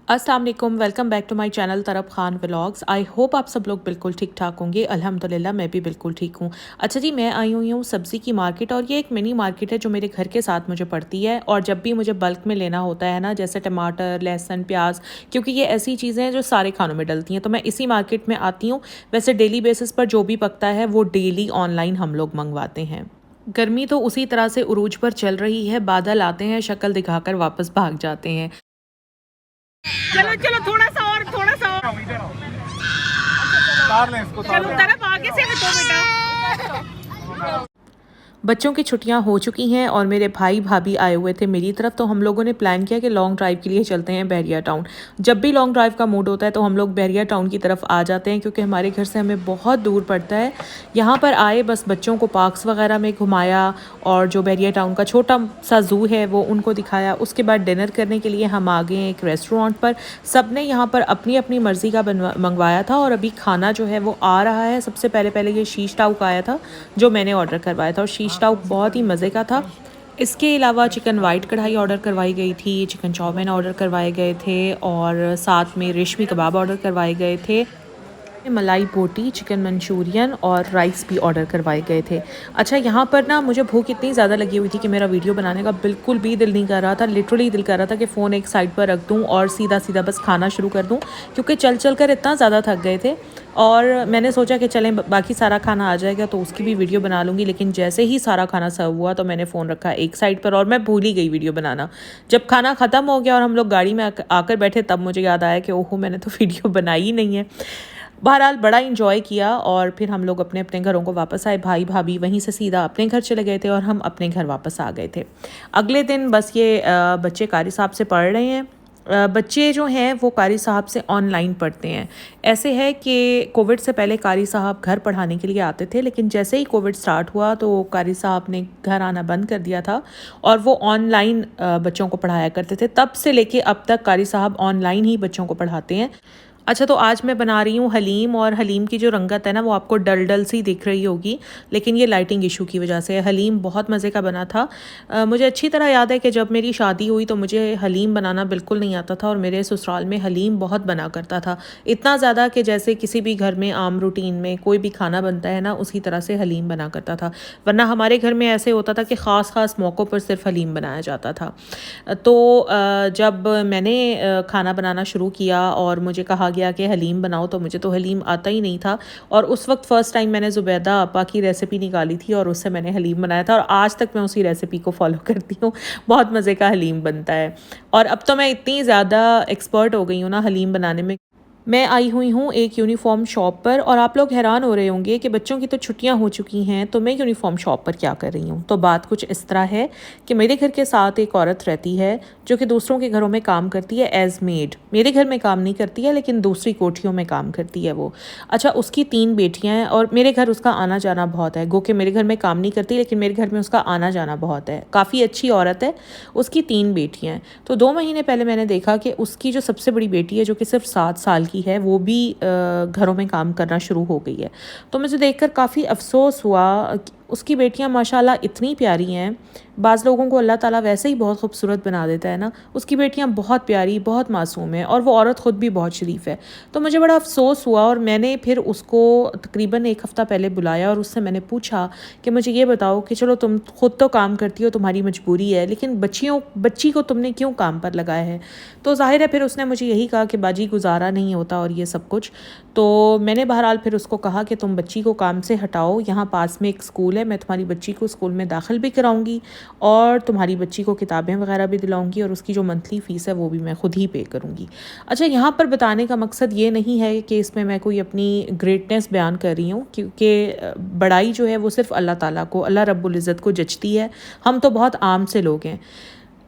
अस्सलाम वालेकुम, welcome back to my channel तरफ खान व्लॉग्स। आई होप आप सब लोग बिल्कुल ठीक ठाक होंगे। अल्हम्दुलिल्लाह मैं भी बिल्कुल ठीक हूँ। अच्छा जी, मैं आई हुई हूँ सब्ज़ी की मार्केट, और ये एक मिनी मार्केट है जो मेरे घर के साथ मुझे पड़ती है। और जब भी मुझे बल्क में लेना होता है ना, जैसे टमाटर, लहसुन, प्याज, क्योंकि ये ऐसी चीज़ें हैं जो सारे खानों में डलती हैं, तो मैं इसी मार्केट में आती हूँ। वैसे डेली बेसिस पर जो भी पकता है वो डेली ऑनलाइन हम लोग मंगवाते हैं। गर्मी तो उसी तरह से उरूज पर चल रही है, बादल आते हैं, शक्ल दिखाकर वापस भाग जाते हैं। चलो चलो थोड़ा सा और चलो तरफ आगे से हटो बेटा। बच्चों की छुट्टियां हो चुकी हैं और मेरे भाई भाभी आए हुए थे मेरी तरफ, तो हम लोगों ने प्लान किया कि लॉन्ग ड्राइव के लिए चलते हैं बहरिया टाउन। जब भी लॉन्ग ड्राइव का मूड होता है तो हम लोग बहरिया टाउन की तरफ आ जाते हैं, क्योंकि हमारे घर से हमें बहुत दूर पड़ता है। यहाँ पर आए, बस बच्चों को पार्क्स वगैरह में घुमाया, और जो बहरिया टाउन का छोटा सा ज़ू है वो उनको दिखाया। उसके बाद डिनर करने के लिए हम आ गए एक रेस्टोरेंट पर। सब ने यहाँ पर अपनी अपनी मर्ज़ी का मंगवाया था, और अभी खाना जो है वो आ रहा है। सबसे पहले पहले ये शीश टाउक आया था जो मैंने ऑर्डर करवाया था, और शीश टाउक बहुत ही मज़े का था। इसके अलावा चिकन वाइट कढ़ाई ऑर्डर करवाई गई थी, चिकन चाउमीन ऑर्डर करवाए गए थे, और साथ में रेशमी कबाब ऑर्डर करवाए गए थे। मलाई बोटी, चिकन मंचूरियन और राइस भी ऑर्डर करवाए गए थे। अच्छा, यहाँ पर ना मुझे भूख इतनी ज़्यादा लगी हुई थी कि मेरा वीडियो बनाने का बिल्कुल भी दिल नहीं कर रहा था। लिटरली दिल कर रहा था कि फ़ोन एक साइड पर रख दूँ और सीधा सीधा बस खाना शुरू कर दूँ, क्योंकि चल चल कर इतना ज़्यादा थक गए थे। और मैंने सोचा कि चलें बाकी सारा खाना आ जाएगा तो उसकी भी वीडियो बना लूँगी, लेकिन जैसे ही सारा खाना सर्व हुआ तो मैंने फ़ोन रखा एक साइड पर और मैं भूल ही गई वीडियो बनाना। जब खाना ख़त्म हो गया और हम लोग गाड़ी में आकर बैठे, तब मुझे याद आया कि ओहो, मैंने तो वीडियो बनाई ही नहीं है। बहरहाल बड़ा इंजॉय किया, और फिर हम लोग अपने अपने घरों को वापस आए। भाई भाभी वहीं से सीधा अपने घर चले गए थे और हम अपने घर वापस आ गए थे। अगले दिन बस ये बच्चे कारी साहब से पढ़ रहे हैं। बच्चे जो हैं वो कारी साहब से ऑनलाइन पढ़ते हैं। ऐसे है कि कोविड से पहले कारी साहब घर पढ़ाने के लिए आते थे, लेकिन जैसे ही कोविड स्टार्ट हुआ तो कारी साहब ने घर आना बंद कर दिया था, और वो ऑनलाइन बच्चों को पढ़ाया करते थे। तब से लेके अब तक कारी साहब ऑनलाइन ही बच्चों को पढ़ाते हैं। अच्छा, तो आज मैं बना रही हूँ हलीम, और हलीम की जो रंगत है ना वो आपको डल डल सी दिख रही होगी, लेकिन ये लाइटिंग इशू की वजह से। हलीम बहुत मज़े का बना था। मुझे अच्छी तरह याद है कि जब मेरी शादी हुई तो मुझे हलीम बनाना बिल्कुल नहीं आता था, और मेरे ससुराल में हलीम बहुत बना करता था। इतना ज़्यादा कि जैसे किसी भी घर में आम रूटीन में कोई भी खाना बनता है ना, उसी तरह से हलीम बना करता था। वरना हमारे घर में ऐसे होता था कि ख़ास मौक़ों पर सिर्फ हलीम बनाया जाता था। तो जब मैंने खाना बनाना शुरू किया और मुझे कहा गया कि हलीम बनाओ, तो मुझे तो हलीम आता ही नहीं था। और उस वक्त फ़र्स्ट टाइम मैंने ज़ुबैदा आपा की रेसिपी निकाली थी और उससे मैंने हलीम बनाया था, और आज तक मैं उसी रेसिपी को फॉलो करती हूँ। बहुत मज़े का हलीम बनता है, और अब तो मैं इतनी ज़्यादा एक्सपर्ट हो गई हूँ ना हलीम बनाने में। मैं आई हुई हूँ एक यूनिफॉर्म शॉप पर, और आप लोग हैरान हो रहे होंगे कि बच्चों की तो छुट्टियाँ हो चुकी हैं तो मैं यूनिफॉर्म शॉप पर क्या कर रही हूँ। तो बात कुछ इस तरह है कि मेरे घर के साथ एक औरत रहती है जो कि दूसरों के घरों में काम करती है एज मेड। मेरे घर में काम नहीं करती है, लेकिन दूसरी कोठियों में काम करती है वो। अच्छा, उसकी 3 बेटियाँ हैं, और मेरे घर उसका आना जाना बहुत है। गो कि मेरे घर में काम नहीं करती, लेकिन मेरे घर में उसका आना जाना बहुत है। काफ़ी अच्छी औरत है। उसकी 3 बेटियाँ हैं। तो 2 महीने पहले मैंने देखा कि उसकी जो सबसे बड़ी बेटी है, जो कि सिर्फ 7 साल की है, वो भी घरों में काम करना शुरू हो गई है। तो मुझे देखकर काफ़ी अफसोस हुआ। उसकी बेटियां माशाल्लाह इतनी प्यारी हैं। बाज़ लोगों को अल्लाह ताला वैसे ही बहुत खूबसूरत बना देता है ना। उसकी बेटियां बहुत प्यारी, बहुत मासूम हैं, और वो औरत ख़ुद भी बहुत शरीफ है। तो मुझे बड़ा अफसोस हुआ, और मैंने फिर उसको तकरीबन 1 हफ़्ता पहले बुलाया और उससे मैंने पूछा कि मुझे ये बताओ कि चलो तुम ख़ुद तो काम करती हो, तुम्हारी मजबूरी है, लेकिन बच्ची को तुमने क्यों काम पर लगाया है। तो ज़ाहिर है फिर उसने मुझे यही कहा कि बाजी गुजारा नहीं होता और ये सब कुछ। तो मैंने बहरहाल फिर उसको कहा कि तुम बच्ची को काम से हटाओ, यहाँ पास में एक स्कूल है, मैं तुम्हारी बच्ची को स्कूल में दाखिल भी कराऊंगी, और तुम्हारी बच्ची को किताबें वगैरह भी दिलाऊंगी, और उसकी जो मंथली फ़ीस है वो भी मैं ख़ुद ही पे करूँगी। अच्छा, यहाँ पर बताने का मकसद ये नहीं है कि इसमें मैं कोई अपनी ग्रेटनेस बयान कर रही हूँ, क्योंकि बड़ाई जो है वो सिर्फ़ अल्लाह ताला को, अल्लाह रब्बुल इज़्ज़त को जचती है। हम तो बहुत आम से लोग हैं।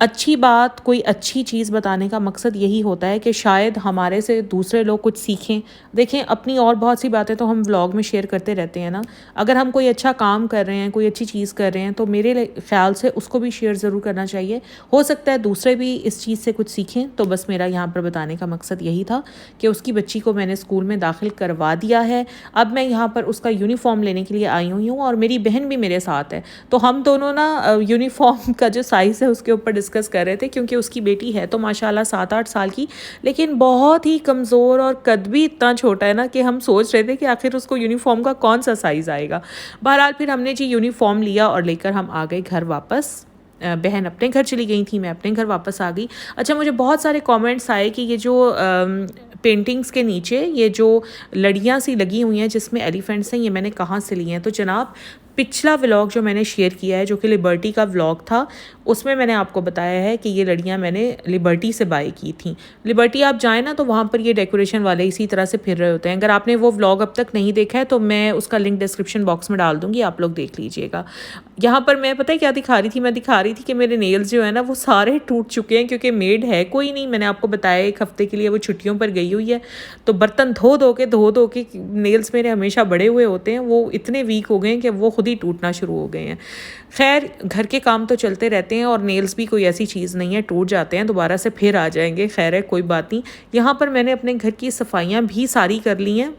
अच्छी बात, कोई अच्छी चीज़ बताने का मकसद यही होता है कि शायद हमारे से दूसरे लोग कुछ सीखें। देखें, अपनी और बहुत सी बातें तो हम व्लॉग में शेयर करते रहते हैं ना। अगर हम कोई अच्छा काम कर रहे हैं, कोई अच्छी चीज़ कर रहे हैं, तो मेरे ख़्याल से उसको भी शेयर ज़रूर करना चाहिए। हो सकता है दूसरे भी इस चीज़ से कुछ सीखें। तो बस मेरा यहाँ पर बताने का मकसद यही था कि उसकी बच्ची को मैंने स्कूल में दाखिल करवा दिया है। अब मैं यहाँ पर उसका यूनिफॉर्म लेने के लिए आई हुई हूँ, और मेरी बहन भी मेरे साथ है। तो हम दोनों ना यूनिफॉर्म का जो साइज़ है उसके ऊपर डिस्कस कर रहे थे, क्योंकि उसकी बेटी है तो माशाल्लाह 7-8 साल की, लेकिन बहुत ही कमज़ोर और कद भी इतना छोटा है ना कि हम सोच रहे थे कि आखिर उसको यूनिफॉर्म का कौन सा साइज़ आएगा। बहरहाल फिर हमने जी यूनिफॉर्म लिया और लेकर हम आ गए घर वापस। बहन अपने घर चली गई थी, मैं अपने घर वापस आ गई। अच्छा, मुझे बहुत सारे कमेंट्स आए कि ये जो पेंटिंग्स के नीचे ये जो लड़ियाँ सी लगी हुई हैं जिसमें एलिफेंट्स हैं, ये मैंने कहाँ से ली हैं। तो जनाब, पिछला व्लॉग जो मैंने शेयर किया है, जो कि लिबर्टी का व्लॉग था, उसमें मैंने आपको बताया है कि ये लड़ियाँ मैंने लिबर्टी से बाय की थी। लिबर्टी आप जाएँ ना तो वहाँ पर ये डेकोरेशन वाले इसी तरह से फिर रहे होते हैं। अगर आपने वो व्लॉग अब तक नहीं देखा है तो मैं उसका लिंक डिस्क्रिप्शन बॉक्स में डाल दूँगी, आप लोग देख लीजिएगा। यहाँ पर मैं पता है क्या दिखा रही थी, मैं दिखा रही थी कि मेरे नेल्स जो है ना वो सारे टूट चुके हैं, क्योंकि मेड है कोई नहीं। मैंने आपको बताया 1 हफ्ते के लिए वो छुट्टियों पर गई हुई है, तो बर्तन धो धो के नेल्स मेरे हमेशा बड़े हुए होते हैं, वो इतने वीक हो गए हैं कि वो खुद ही टूटना शुरू हो गए हैं। खैर, घर के काम तो चलते रहते हैं और नेल्स भी कोई ऐसी चीज़ नहीं है, टूट जाते हैं दोबारा से फिर आ जाएंगे। खैर है, कोई बात नहीं। यहाँ पर मैंने अपने घर की सफाइयाँ भी सारी कर ली हैं।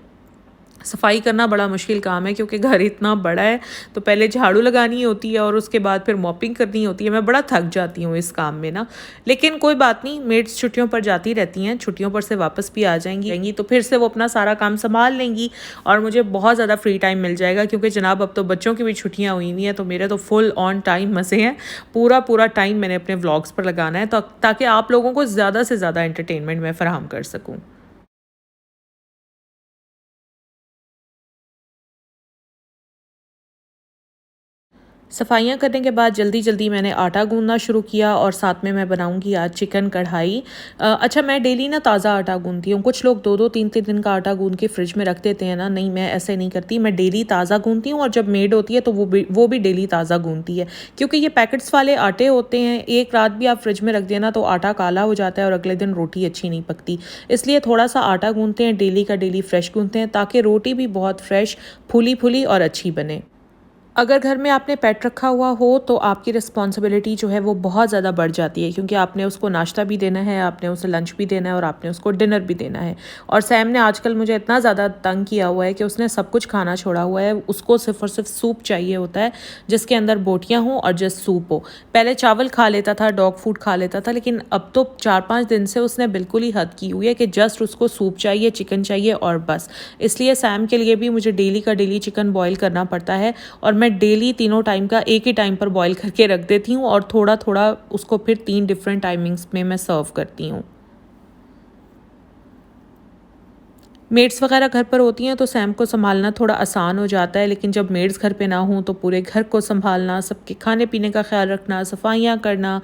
सफाई करना बड़ा मुश्किल काम है, क्योंकि घर इतना बड़ा है, तो पहले झाड़ू लगानी होती है और उसके बाद फिर मॉपिंग करनी होती है। मैं बड़ा थक जाती हूँ इस काम में ना, लेकिन कोई बात नहीं, मेड्स छुट्टियों पर जाती रहती हैं, छुट्टियों पर से वापस भी आ जाएंगी तो फिर से वो अपना सारा काम संभाल लेंगी और मुझे बहुत ज़्यादा फ्री टाइम मिल जाएगा। क्योंकि जनाब, अब तो बच्चों की भी छुट्टियाँ हुई हुई हैं, तो मेरे तो फुल ऑन टाइम मज़े हैं। पूरा टाइम मैंने अपने व्लॉग्स पर लगाना है, तो ताकि आप लोगों को ज़्यादा से ज़्यादा एंटरटेनमेंट मैं फ़राहम कर सकूँ। सफाइयाँ करने के बाद जल्दी मैंने आटा गूँधना शुरू किया और साथ में मैं बनाऊँगी आज चिकन कढ़ाई। अच्छा, मैं डेली ना ताज़ा आटा गूँधती हूँ। कुछ लोग 2-2 3-3 दिन का आटा गूँध के फ्रिज में रख देते हैं ना, नहीं, मैं ऐसे नहीं करती। मैं डेली ताज़ा गूँधती हूँ और जब मेड होती है तो वो भी डेली ताज़ा गूँधती है, क्योंकि ये पैकेट्स वाले आटे होते हैं, एक रात भी आप फ्रिज में रख देना तो आटा काला हो जाता है और अगले दिन रोटी अच्छी नहीं पकती। इसलिए थोड़ा सा आटा गूँधते हैं, डेली का डेली फ्रेश गूँधते हैं, ताकि रोटी भी बहुत फ्रेश, फूली और अच्छी बने। अगर घर में आपने पेट रखा हुआ हो तो आपकी रिस्पॉन्सिबिलिटी जो है वो बहुत ज़्यादा बढ़ जाती है, क्योंकि आपने उसको नाश्ता भी देना है, आपने उसे लंच भी देना है और आपने उसको डिनर भी देना है। और सैम ने आजकल मुझे इतना ज़्यादा तंग किया हुआ है कि उसने सब कुछ खाना छोड़ा हुआ है। उसको सिर्फ और सिर्फ सूप चाहिए होता है, जिसके अंदर बोटियाँ हों और जस्ट सूप हो। पहले चावल खा लेता था, डॉग फूड खा लेता था, लेकिन अब तो 4-5 दिन से उसने बिल्कुल ही हद की हुई है कि जस्ट उसको सूप चाहिए, चिकन चाहिए और बस। इसलिए सैम के लिए भी मुझे डेली का डेली चिकन बॉयल करना पड़ता है और मैं डेली तीनों टाइम का एक ही टाइम पर बॉईल करके रख देती हूँ और थोड़ा उसको फिर 3 डिफरेंट टाइमिंग्स में मैं सर्व करती हूँ। मेड्स वगैरह घर पर होती हैं तो सैम को संभालना थोड़ा आसान हो जाता है, लेकिन जब मेड्स घर पे ना हों तो पूरे घर को संभालना, सबके खाने पीने का ख्याल रखना, सफाइयाँ करना,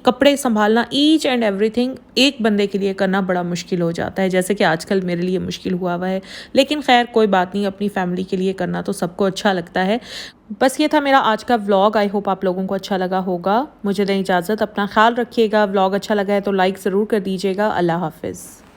कपड़े संभालना, ईच एंड एवरीथिंग एक बंदे के लिए करना बड़ा मुश्किल हो जाता है, जैसे कि आजकल मेरे लिए मुश्किल हुआ है। लेकिन खैर कोई बात नहीं, अपनी फैमिली के लिए करना तो सबको अच्छा लगता है। बस ये था मेरा आज का व्लॉग। आई होप आप लोगों को अच्छा लगा होगा। मुझे दें इजाज़त, अपना ख्याल रखिएगा। व्लॉग अच्छा लगा है तो लाइक ज़रूर कर दीजिएगा। अल्लाह हाफिज़।